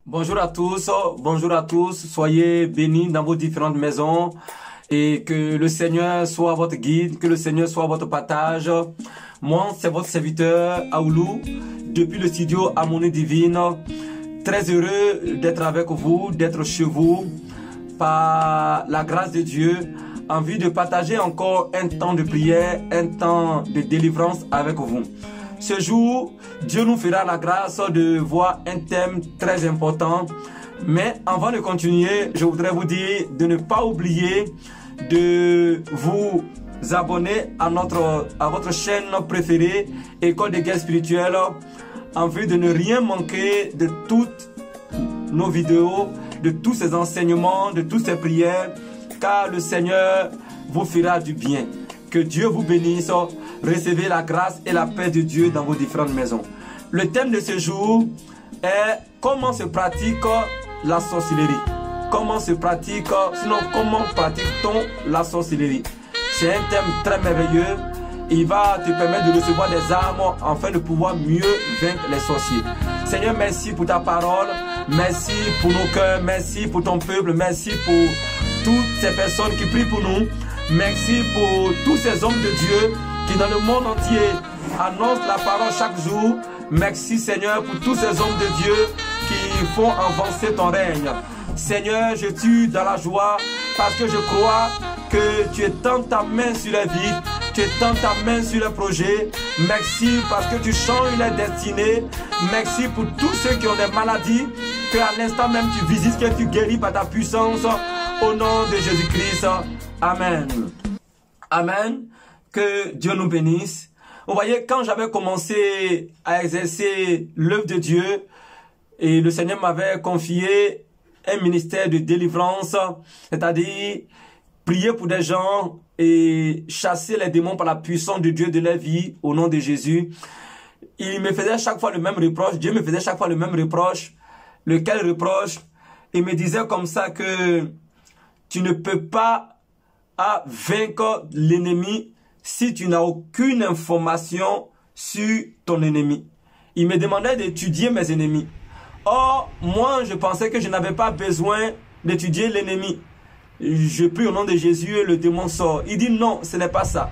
Bonjour à tous, soyez bénis dans vos différentes maisons et que le Seigneur soit votre guide, que le Seigneur soit votre partage. Moi, c'est votre serviteur Aoulou, depuis le studio Harmonie Divine. Très heureux d'être avec vous, d'être chez vous, par la grâce de Dieu, en vue de partager encore un temps de prière, un temps de délivrance avec vous. Ce jour, Dieu nous fera la grâce de voir un thème très important. Mais avant de continuer, je voudrais vous dire de ne pas oublier de vous abonner à votre chaîne préférée, École des guerres spirituelles, en vue de ne rien manquer de toutes nos vidéos, de tous ces enseignements, de toutes ces prières, car le Seigneur vous fera du bien. Que Dieu vous bénisse. Recevez la grâce et la paix de Dieu dans vos différentes maisons. Le thème de ce jour est comment se pratique la sorcellerie. Comment se pratique, sinon comment pratique-t-on la sorcellerie? C'est un thème très merveilleux. Il va te permettre de recevoir des armes afin de pouvoir mieux vaincre les sorciers. Seigneur, merci pour ta parole. Merci pour nos cœurs. Merci pour ton peuple. Merci pour toutes ces personnes qui prient pour nous. Merci pour tous ces hommes de Dieu qui dans le monde entier annoncent la parole chaque jour. Merci Seigneur pour tous ces hommes de Dieu qui font avancer ton règne. Seigneur, je suis dans la joie parce que je crois que tu étends ta main sur les vies, tu étends ta main sur les projets. Merci parce que tu changes les destinées. Merci pour tous ceux qui ont des maladies, qu'à l'instant même tu visites, que tu guéris par ta puissance. Au nom de Jésus-Christ. Amen. Amen. Que Dieu nous bénisse. Vous voyez, quand j'avais commencé à exercer l'œuvre de Dieu, et le Seigneur m'avait confié un ministère de délivrance, c'est-à-dire prier pour des gens et chasser les démons par la puissance de Dieu de leur vie, au nom de Jésus. Il me faisait chaque fois le même reproche, Dieu me faisait chaque fois le même reproche. Lequel reproche? Il me disait comme ça que tu ne peux pas vaincre l'ennemi si tu n'as aucune information sur ton ennemi. Il me demandait d'étudier mes ennemis. Or, moi, je pensais que je n'avais pas besoin d'étudier l'ennemi. Je prie au nom de Jésus et le démon sort. Il dit non, ce n'est pas ça.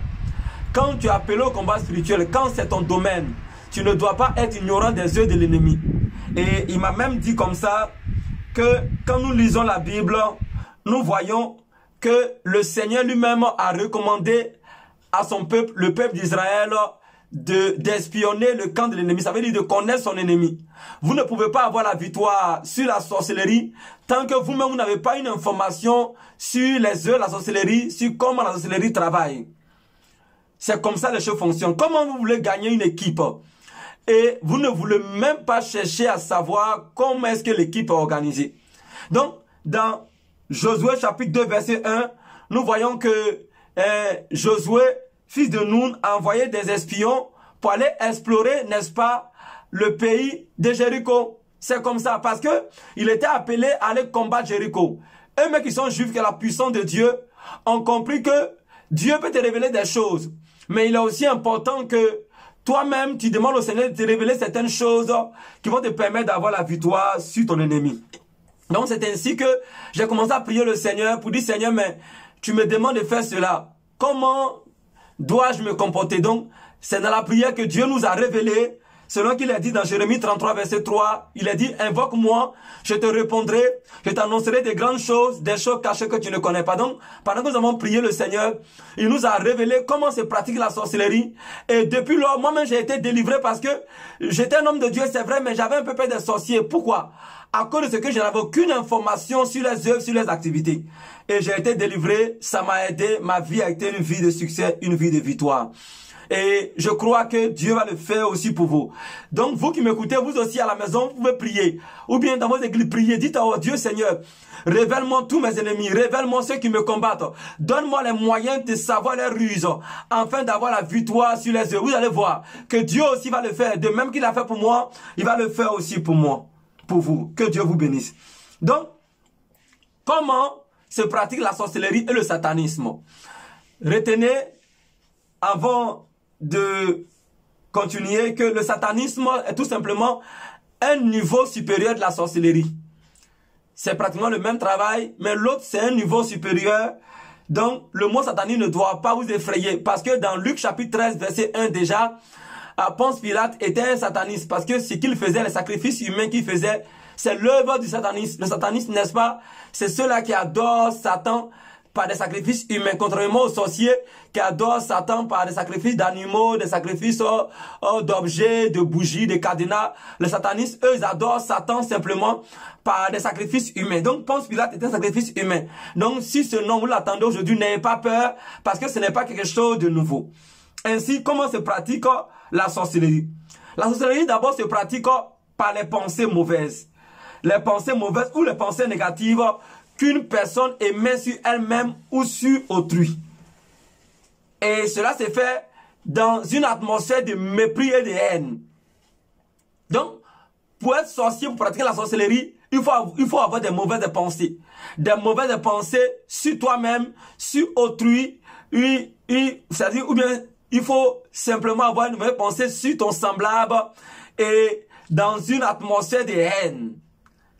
Quand tu es appelé au combat spirituel, quand c'est ton domaine, tu ne dois pas être ignorant des œuvres de l'ennemi. Et il m'a même dit comme ça que quand nous lisons la Bible, nous voyons que le Seigneur lui-même a recommandé à son peuple, le peuple d'Israël, d'espionner le camp de l'ennemi. Ça veut dire de connaître son ennemi. Vous ne pouvez pas avoir la victoire sur la sorcellerie tant que vous-même vous n'avez pas une information sur les œuvres de la sorcellerie, sur comment la sorcellerie travaille. C'est comme ça que les choses fonctionnent. Comment vous voulez gagner une équipe et vous ne voulez même pas chercher à savoir comment est-ce que l'équipe est organisée. Donc, dans Josué chapitre 2 verset 1, nous voyons que Josué, fils de Nun, a envoyé des espions pour aller explorer, n'est-ce pas, le pays de Jéricho. C'est comme ça, parce que il était appelé à aller combattre Jéricho. Eux, mais qui sont juifs, qui ont la puissance de Dieu, ont compris que Dieu peut te révéler des choses. Mais il est aussi important que toi-même, tu demandes au Seigneur de te révéler certaines choses qui vont te permettre d'avoir la victoire sur ton ennemi. Donc c'est ainsi que j'ai commencé à prier le Seigneur pour dire, Seigneur, mais tu me demandes de faire cela. Comment dois-je me comporter? Donc c'est dans la prière que Dieu nous a révélé, selon qu'il a dit dans Jérémie 33 verset 3, il a dit, invoque-moi, je te répondrai, je t'annoncerai des grandes choses, des choses cachées que tu ne connais pas. Donc pendant que nous avons prié le Seigneur, il nous a révélé comment se pratique la sorcellerie. Et depuis lors, moi-même j'ai été délivré parce que j'étais un homme de Dieu, c'est vrai, mais j'avais un peu peur des sorciers. Pourquoi? À cause de ce que je n'avais aucune information sur les œuvres, sur les activités. Et j'ai été délivré, ça m'a aidé, ma vie a été une vie de succès, une vie de victoire. Et je crois que Dieu va le faire aussi pour vous. Donc vous qui m'écoutez, vous aussi à la maison, vous pouvez prier. Ou bien dans vos églises, priez, dites à Dieu, Seigneur, révèle-moi tous mes ennemis, révèle-moi ceux qui me combattent. Donne-moi les moyens de savoir les ruses, afin d'avoir la victoire sur les œuvres. Vous allez voir que Dieu aussi va le faire. De même qu'il a fait pour moi, il va le faire aussi pour moi. Pour vous, que Dieu vous bénisse. Donc, comment se pratique la sorcellerie et le satanisme? Retenez, avant de continuer, que le satanisme est tout simplement un niveau supérieur de la sorcellerie. C'est pratiquement le même travail, mais l'autre, c'est un niveau supérieur. Donc, le mot satanique ne doit pas vous effrayer. Parce que dans Luc chapitre 13, verset 1 déjà, Ponce Pilate était un sataniste. Parce que ce qu'il faisait, les sacrifices humains qu'il faisait, c'est l'œuvre du satanisme. Le satanisme, n'est-ce pas? C'est ceux-là qui adorent Satan par des sacrifices humains, contrairement aux sorciers qui adorent Satan par des sacrifices d'animaux, des sacrifices d'objets, de bougies, de cadenas. Les satanistes, eux, ils adorent Satan simplement par des sacrifices humains. Donc, Ponce Pilate est un sacrifice humain. Donc, si ce nom, vous l'attendez aujourd'hui, n'ayez pas peur, parce que ce n'est pas quelque chose de nouveau. Ainsi, comment se pratique la sorcellerie? La sorcellerie, d'abord, se pratique par les pensées mauvaises. Les pensées mauvaises ou les pensées négatives qu'une personne émet sur elle-même ou sur autrui. Et cela se fait dans une atmosphère de mépris et de haine. Donc, pour être sorcier, pour pratiquer la sorcellerie, il faut avoir des mauvaises pensées. Des mauvaises pensées sur toi-même, sur autrui, c'est-à-dire, ou bien, il faut simplement avoir une mauvaise pensée sur ton semblable et dans une atmosphère de haine.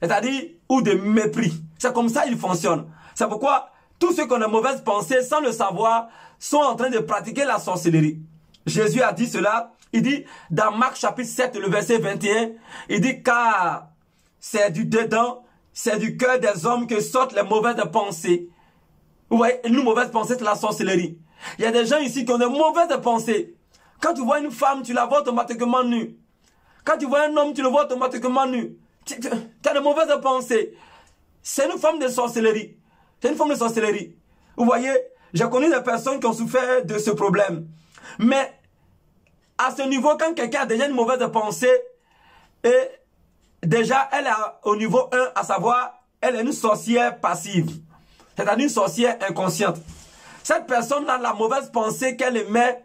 C'est-à-dire, ou de mépris. C'est comme ça qu'il fonctionne. C'est pourquoi tous ceux qui ont de mauvaises pensées, sans le savoir, sont en train de pratiquer la sorcellerie. Jésus a dit cela. Il dit, dans Marc chapitre 7, le verset 21, il dit, car c'est du dedans, c'est du cœur des hommes que sortent les mauvaises pensées. Vous voyez, une mauvaise pensée, c'est la sorcellerie. Il y a des gens ici qui ont de mauvaises pensées. Quand tu vois une femme, tu la vois automatiquement nue. Quand tu vois un homme, tu le vois automatiquement nu. Tu as de mauvaises pensées. C'est une forme de sorcellerie. C'est une forme de sorcellerie. Vous voyez, j'ai connu des personnes qui ont souffert de ce problème. Mais à ce niveau, quand quelqu'un a déjà une mauvaise pensée, et déjà elle est au niveau 1, à savoir, elle est une sorcière passive. C'est-à-dire une sorcière inconsciente. Cette personne a la mauvaise pensée qu'elle émet.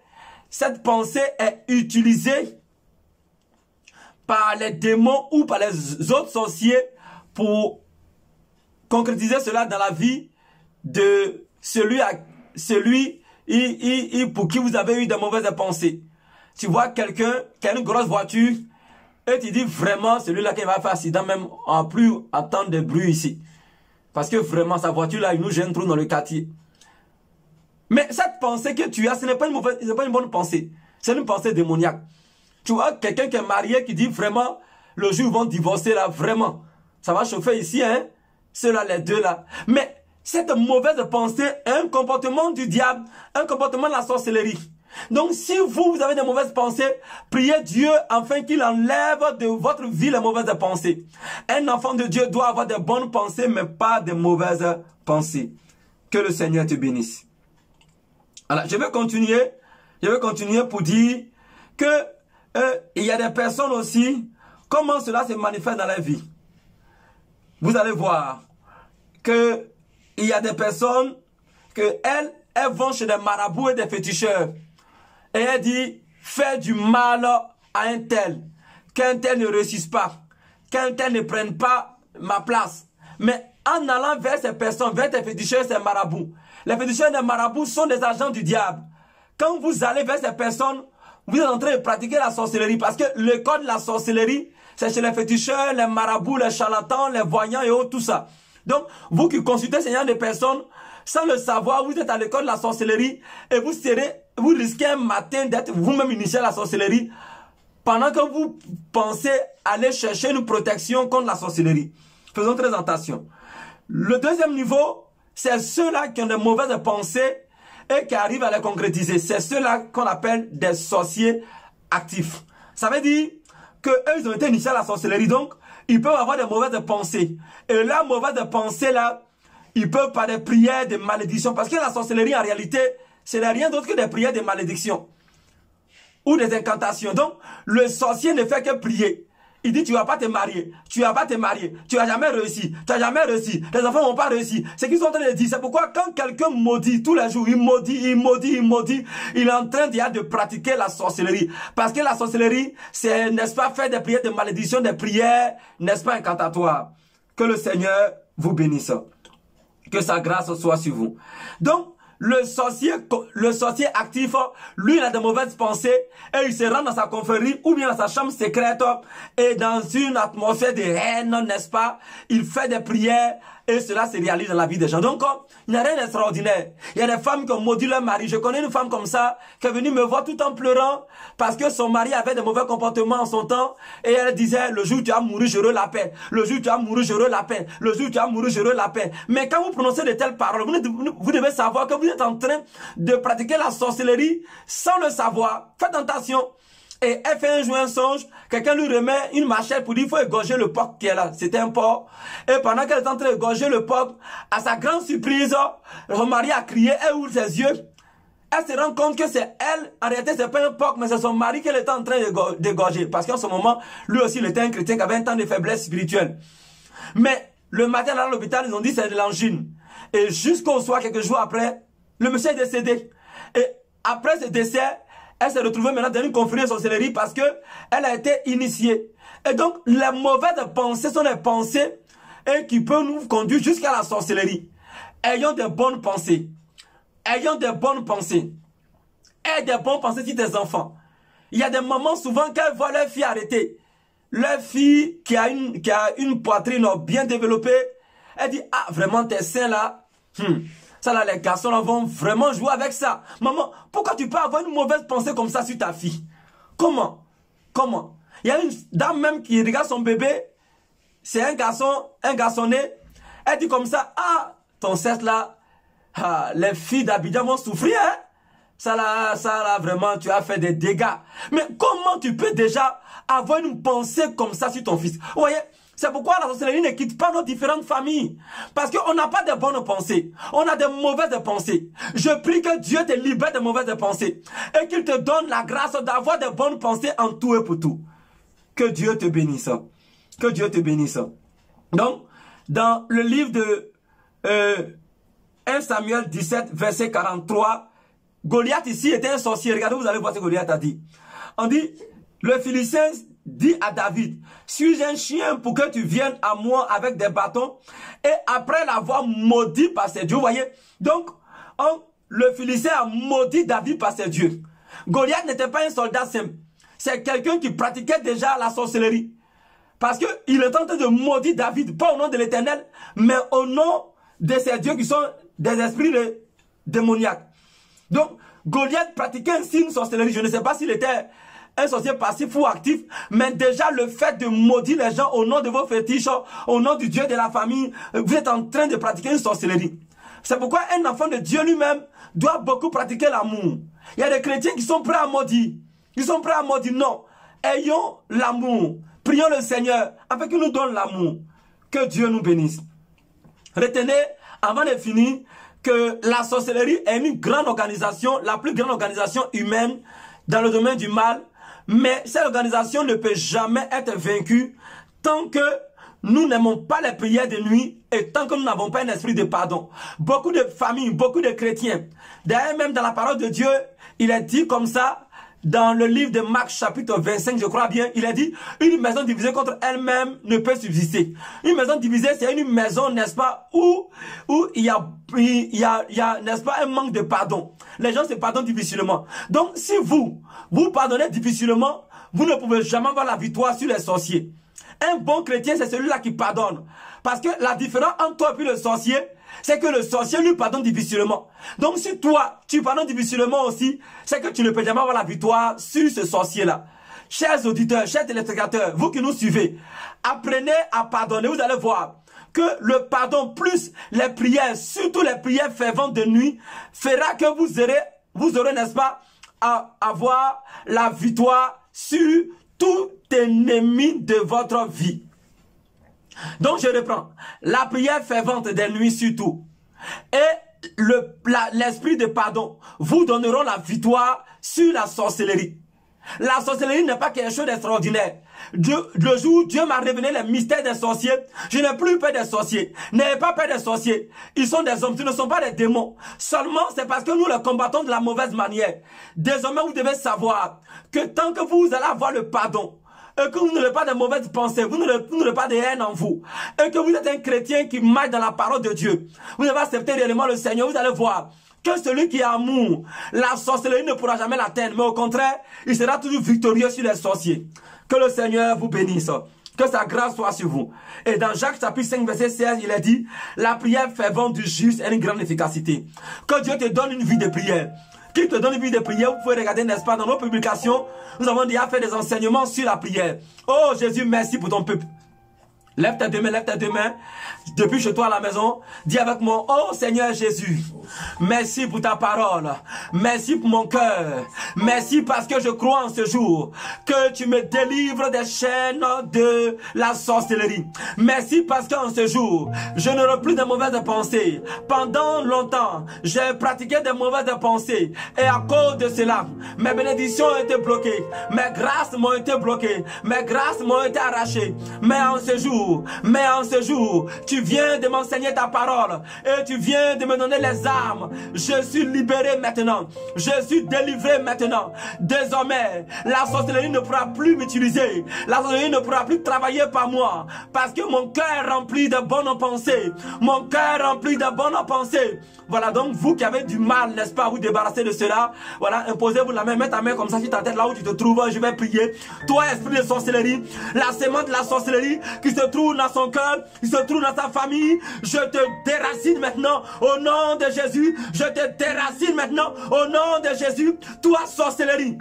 Cette pensée est utilisée par les démons ou par les autres sorciers pour concrétiser cela dans la vie de celui pour qui vous avez eu de mauvaises pensées. Tu vois quelqu'un qui a une grosse voiture et tu dis vraiment celui-là qui va faire accident même en plus entendre des bruits ici. Parce que vraiment sa voiture là, il nous gêne trop dans le quartier. Mais cette pensée que tu as, ce n'est pas une bonne pensée. C'est une pensée démoniaque. Tu vois, quelqu'un qui est marié qui dit vraiment, le jour où ils vont divorcer là, vraiment, ça va chauffer ici, hein, ceux-là, les deux là. Mais cette mauvaise pensée est un comportement du diable, un comportement de la sorcellerie. Donc si vous avez des mauvaises pensées, priez Dieu afin qu'il enlève de votre vie les mauvaises pensées. Un enfant de Dieu doit avoir de bonnes pensées, mais pas de mauvaises pensées. Que le Seigneur te bénisse. Alors, je vais continuer pour dire que il y a des personnes aussi, comment cela se manifeste dans la vie. Vous allez voir que il y a des personnes que elles vont chez des marabouts et des féticheurs. Et elle dit, fais du mal à un tel, qu'un tel ne réussisse pas, qu'un tel ne prenne pas ma place. Mais en allant vers ces personnes, vers tes féticheurs, ces marabouts, les féticheurs et les marabouts sont des agents du diable. Quand vous allez vers ces personnes, vous êtes en train de pratiquer la sorcellerie, parce que le code de la sorcellerie, c'est chez les féticheurs, les marabouts, les charlatans, les voyants et autres, tout ça. Donc, vous qui consultez ce genre de personnes, sans le savoir, vous êtes à l'école de la sorcellerie et vous risquez un matin d'être vous-même initié à la sorcellerie pendant que vous pensez aller chercher une protection contre la sorcellerie. Faisons très attention. Le deuxième niveau, c'est ceux-là qui ont de mauvaises pensées et qui arrivent à les concrétiser. C'est ceux-là qu'on appelle des sorciers actifs. Ça veut dire qu'eux, ils ont été initiés à la sorcellerie, donc ils peuvent avoir des mauvaises pensées. Et la mauvaise pensée là, ils peuvent par des prières de malédiction. Parce que la sorcellerie, en réalité, ce n'est rien d'autre que des prières de malédiction. Ou des incantations. Donc, le sorcier ne fait que prier. Il dit, tu ne vas pas te marier. Tu ne vas pas te marier. Tu n'as jamais réussi. Tu n'as jamais réussi. Les enfants n'ont pas réussi. C'est ce qu'ils sont en train de dire. C'est pourquoi quand quelqu'un maudit tous les jours, il maudit, il est en train de pratiquer la sorcellerie. Parce que la sorcellerie, c'est, n'est-ce pas, faire des prières de malédiction, des prières, n'est-ce pas, incantatoires. Que le Seigneur vous bénisse. Que sa grâce soit sur vous. Donc, le sorcier actif, lui, il a de mauvaises pensées et il se rend dans sa confrérie ou bien dans sa chambre secrète et dans une atmosphère de haine, n'est-ce pas? Il fait des prières et cela se réalise dans la vie des gens. Donc, il n'y a rien d'extraordinaire. Il y a des femmes qui ont maudit leur mari. Je connais une femme comme ça qui est venue me voir tout en pleurant parce que son mari avait de mauvais comportements en son temps et elle disait, le jour où tu as mouru, j'aurai la paix. Le jour où tu as mouru, j'aurai la paix. Le jour où tu as mouru, j'aurai la paix. Mais quand vous prononcez de telles paroles, vous devez savoir que vous êtes en train de pratiquer la sorcellerie sans le savoir. Faites attention. Et elle fait un jour un songe, quelqu'un lui remet une machette pour dire il faut égorger le porc qui est là. C'était un porc. Et pendant qu'elle est en train d'égorger le porc, à sa grande surprise, son mari a crié, elle ouvre ses yeux. Elle se rend compte que c'est elle, en réalité c'est pas un porc, mais c'est son mari qu'elle était en train d'égorger. Parce qu'en ce moment, lui aussi il était un chrétien qui avait un temps de faiblesse spirituelle. Mais le matin à l'hôpital, ils ont dit c'est de l'angine. Et jusqu'au soir, quelques jours après, le monsieur est décédé. Et après ce décès, elle s'est retrouvée maintenant dans une confrérie de sorcellerie parce qu'elle a été initiée. Et donc, les mauvaises pensées sont des pensées qui peuvent nous conduire jusqu'à la sorcellerie. Ayons des bonnes pensées. Ayons des bonnes pensées. Aie des bonnes pensées sur tes enfants. Il y a des mamans souvent qu'elles voient leur fille arrêtée. Leur fille qui a une poitrine bien développée, elle dit, ah vraiment tes seins là, ça là, les garçons là vont vraiment jouer avec ça. Maman, pourquoi tu peux avoir une mauvaise pensée comme ça sur ta fille? Comment? Comment? Il y a une dame même qui regarde son bébé. C'est un garçonnet. Elle dit comme ça, ah, ton sexe là, ah, les filles d'Abidjan vont souffrir, hein? Ça là, vraiment, tu as fait des dégâts. Mais comment tu peux déjà avoir une pensée comme ça sur ton fils? Vous voyez? C'est pourquoi la sorcellerie ne quitte pas nos différentes familles. Parce qu'on n'a pas de bonnes pensées. On a de mauvaises pensées. Je prie que Dieu te libère de mauvaises pensées. Et qu'il te donne la grâce d'avoir de bonnes pensées en tout et pour tout. Que Dieu te bénisse. Que Dieu te bénisse. Donc, dans le livre de 1 Samuel 17, verset 43, Goliath ici était un sorcier. Regardez, vous allez voir ce que Goliath a dit. On dit, le Philistin dit à David, suis-je un chien pour que tu viennes à moi avec des bâtons? Et après l'avoir maudit par ses dieux, vous voyez, donc le Philistin a maudit David par ses dieux. Goliath n'était pas un soldat simple. C'est quelqu'un qui pratiquait déjà la sorcellerie. Parce qu'il est en train de maudire David, pas au nom de l'Éternel, mais au nom de ses dieux qui sont des esprits démoniaques. Donc, Goliath pratiquait ainsi une sorcellerie. Je ne sais pas s'il était un sorcier passif ou actif, mais déjà le fait de maudire les gens au nom de vos fétiches, au nom du Dieu de la famille, vous êtes en train de pratiquer une sorcellerie. C'est pourquoi un enfant de Dieu lui-même doit beaucoup pratiquer l'amour. Il y a des chrétiens qui sont prêts à maudire. Ils sont prêts à maudire. Non. Ayons l'amour. Prions le Seigneur afin qu'il nous donne l'amour. Que Dieu nous bénisse. Retenez, avant de finir, que la sorcellerie est une grande organisation, la plus grande organisation humaine dans le domaine du mal. Mais cette organisation ne peut jamais être vaincue tant que nous n'aimons pas les prières de nuit et tant que nous n'avons pas un esprit de pardon. Beaucoup de familles, beaucoup de chrétiens, d'ailleurs même dans la parole de Dieu, il est dit comme ça, dans le livre de Marc chapitre 25, je crois bien, il a dit, une maison divisée contre elle-même ne peut subsister. Une maison divisée, c'est une maison, n'est-ce pas, où il y a, n'est-ce pas, un manque de pardon. Les gens se pardonnent difficilement. Donc, si vous pardonnez difficilement, vous ne pouvez jamais avoir la victoire sur les sorciers. Un bon chrétien, c'est celui-là qui pardonne. Parce que la différence entre toi et le sorcier, c'est que le sorcier lui pardonne difficilement. Donc si toi, tu pardonnes difficilement aussi, c'est que tu ne peux jamais avoir la victoire sur ce sorcier-là. Chers auditeurs, chers téléspectateurs, vous qui nous suivez, apprenez à pardonner. Vous allez voir que le pardon plus les prières, surtout les prières ferventes de nuit, fera que vous aurez, n'est-ce pas, à avoir la victoire sur tout ennemi de votre vie. Donc je reprends. La prière fervente des nuits surtout. Et l'esprit de pardon vous donneront la victoire sur la sorcellerie. La sorcellerie n'est pas quelque chose d'extraordinaire. Le jour où Dieu m'a révélé les mystères des sorciers, je n'ai plus peur des sorciers. N'ayez pas peur des sorciers. Ils sont des hommes, ce ne sont pas des démons. Seulement, c'est parce que nous les combattons de la mauvaise manière. Désormais, vous devez savoir que tant que vous allez avoir le pardon, et que vous n'aurez pas de mauvaises pensées, vous n'aurez pas de haine en vous, et que vous êtes un chrétien qui marche dans la parole de Dieu, vous devez accepter réellement le Seigneur, vous allez voir que celui qui a amour, la sorcellerie ne pourra jamais l'atteindre, mais au contraire, il sera toujours victorieux sur les sorciers. Que le Seigneur vous bénisse. Que sa grâce soit sur vous. Et dans Jacques chapitre 5 verset 16, il a dit, la prière fervente du juste a une grande efficacité. Que Dieu te donne une vie de prière. Qu'il te donne une vie de prière. Vous pouvez regarder, n'est-ce pas, dans nos publications, nous avons déjà fait des enseignements sur la prière. Oh Jésus, merci pour ton peuple. Lève tes deux mains, depuis chez toi à la maison, dis avec moi, oh Seigneur Jésus, merci pour ta parole, merci pour mon cœur, merci parce que je crois en ce jour que tu me délivres des chaînes de la sorcellerie. Merci parce qu'en ce jour, je n'aurai plus de mauvaises pensées. Pendant longtemps, j'ai pratiqué des mauvaises pensées et à cause de cela, mes bénédictions ont été bloquées, mes grâces m'ont été bloquées, mes grâces m'ont été arrachées. Mais en ce jour, tu viens de m'enseigner ta parole et tu viens de me donner les armes. Je suis libéré maintenant. Je suis délivré maintenant. Désormais, la sorcellerie ne pourra plus m'utiliser. La sorcellerie ne pourra plus travailler par moi parce que mon cœur est rempli de bonnes pensées. Mon cœur est rempli de bonnes pensées. Voilà, donc vous qui avez du mal, n'est-ce pas, à vous débarrasser de cela, voilà, imposez-vous la main, mettez ta main comme ça sur ta tête, là où tu te trouves, je vais prier. Toi, esprit de sorcellerie, la sémence de la sorcellerie qui se trouve dans son cœur, qui se trouve dans sa famille, je te déracine maintenant au nom de Jésus. Je te déracine maintenant au nom de Jésus. Toi, sorcellerie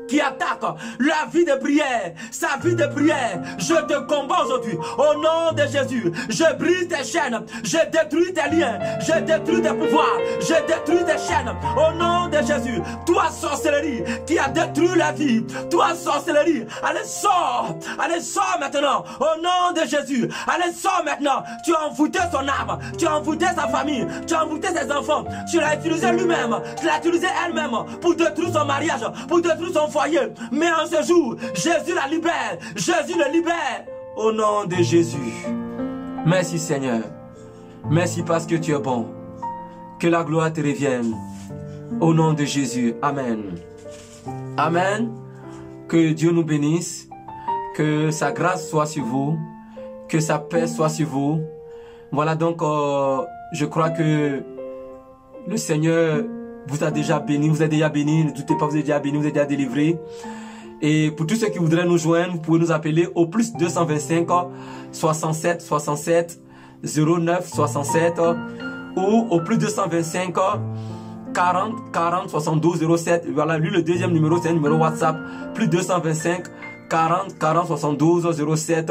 qui attaque la vie de prière, sa vie de prière, je te combats aujourd'hui au nom de Jésus. Je brise tes chaînes, je détruis tes liens, je détruis tes pouvoirs, je détruis tes chaînes au nom de Jésus. Toi sorcellerie qui a détruit la vie, toi sorcellerie, allez sors maintenant au nom de Jésus. Allez sors maintenant. Tu as envoûté son âme, tu as envoûté sa famille, tu as envoûté ses enfants, tu l'as utilisé lui-même, tu l'as utilisé elle-même pour détruire son mariage, pour détruire son foyer. Mais en ce jour, Jésus la libère. Jésus le libère. Au nom de Jésus. Merci Seigneur. Merci parce que tu es bon. Que la gloire te revienne. Au nom de Jésus. Amen. Amen. Que Dieu nous bénisse. Que sa grâce soit sur vous. Que sa paix soit sur vous. Voilà donc, je crois que le Seigneur vous a déjà béni, vous êtes déjà béni, ne doutez pas, vous êtes déjà béni, vous êtes déjà délivré. Et pour tous ceux qui voudraient nous joindre, vous pouvez nous appeler au plus 225 67 67 09 67 ou au plus 225 40 40 72 07. Voilà, lui le deuxième numéro, c'est un numéro WhatsApp, plus 225 40 40 72 07.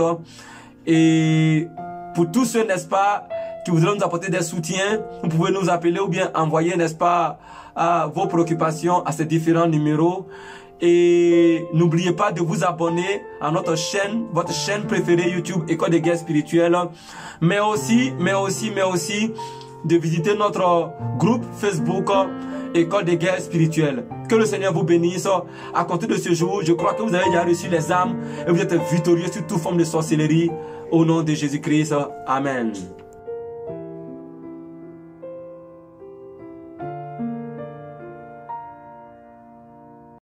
Et pour tous ceux, n'est-ce pas, qui voudraient nous apporter des soutiens, vous pouvez nous appeler ou bien envoyer, n'est-ce pas, vos préoccupations à ces différents numéros. Et n'oubliez pas de vous abonner à notre chaîne, votre chaîne préférée YouTube, École des guerres spirituelles. Mais aussi, de visiter notre groupe Facebook, École des guerres spirituelles. Que le Seigneur vous bénisse. À compter de ce jour, je crois que vous avez déjà reçu les âmes et vous êtes victorieux sur toute forme de sorcellerie. Au nom de Jésus-Christ. Amen.